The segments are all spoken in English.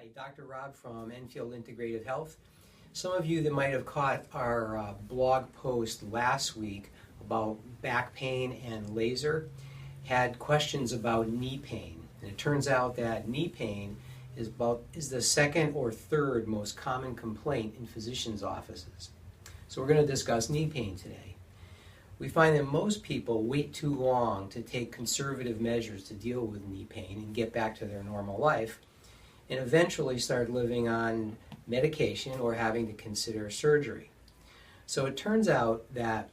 Hi, Dr. Rob from Enfield Integrative Health. Some of you that might have caught our blog post last week about back pain and laser had questions about knee pain. And it turns out that knee pain is the second or third most common complaint in physicians' offices. So we're going to discuss knee pain today. We find that most people wait too long to take conservative measures to deal with knee pain and get back to their normal life, and eventually start living on medication or having to consider surgery. So it turns out that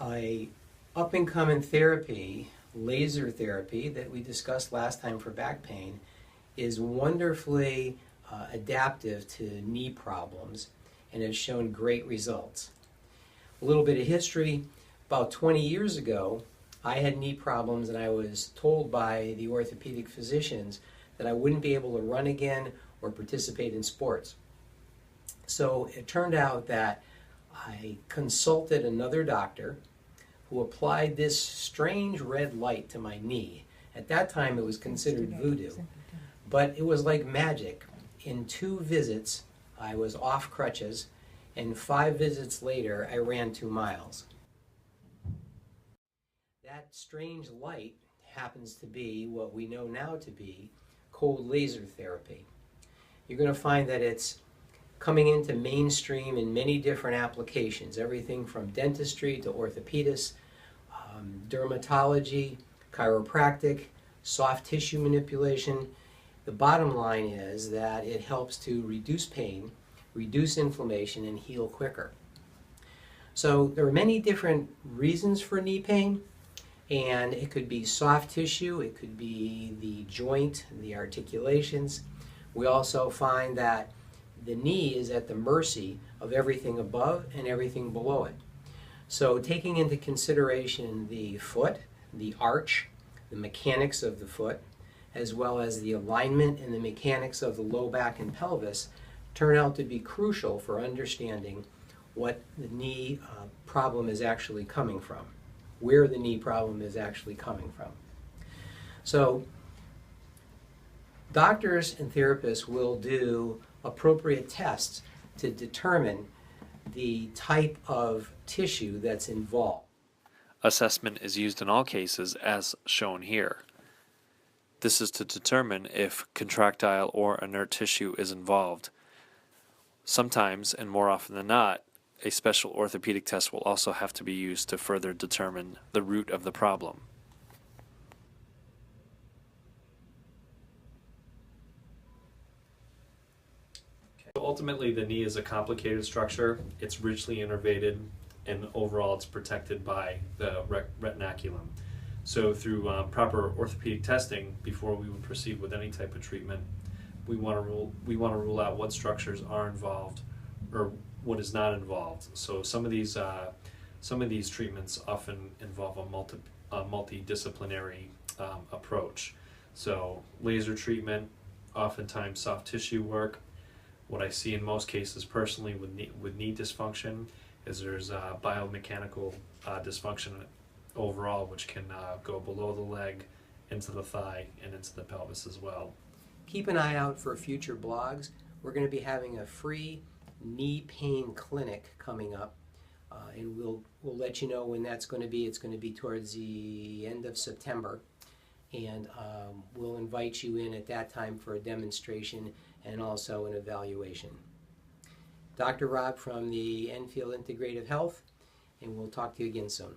a up-and-coming therapy, laser therapy, that we discussed last time for back pain, is wonderfully adaptive to knee problems and has shown great results. A little bit of history: about 20 years ago, I had knee problems and I was told by the orthopedic physicians that I wouldn't be able to run again or participate in sports. So it turned out that I consulted another doctor who applied this strange red light to my knee. At that time it was considered voodoo, but it was like magic. In 2 visits I was off crutches, and 5 visits later I ran 2 miles. That strange light happens to be what we know now to be cold laser therapy. You're going to find that it's coming into mainstream in many different applications, everything from dentistry to orthopedics, dermatology, chiropractic, soft tissue manipulation. The bottom line is that it helps to reduce pain, reduce inflammation, and heal quicker. So there are many different reasons for knee pain, and it could be soft tissue, it could be the joint, the articulations. We also find that the knee is at the mercy of everything above and everything below it. So taking into consideration the foot, the arch, the mechanics of the foot, as well as the alignment and the mechanics of the low back and pelvis, turn out to be crucial for understanding what the knee problem is actually coming from, where the knee problem is actually coming from. So doctors and therapists will do appropriate tests to determine the type of tissue that's involved. Assessment is used in all cases as shown here. This is to determine if contractile or inert tissue is involved. Sometimes, and more often than not, a special orthopedic test will also have to be used to further determine the root of the problem. Ultimately, the knee is a complicated structure. It's richly innervated, and overall it's protected by the retinaculum. So through proper orthopedic testing, before we would proceed with any type of treatment, we want to rule out what structures are involved or what is not involved. So some of these treatments often involve a multidisciplinary approach. So laser treatment, oftentimes soft tissue work. What I see in most cases personally with knee dysfunction is there's biomechanical dysfunction overall, which can go below the leg, into the thigh, and into the pelvis as well. Keep an eye out for future blogs. We're going to be having a free knee pain clinic coming up, and we'll let you know when that's going to be. It's going to be towards the end of September, and we'll invite you in at that time for a demonstration and also an evaluation. Dr. Rob from the Enfield Integrative Health, and we'll talk to you again soon.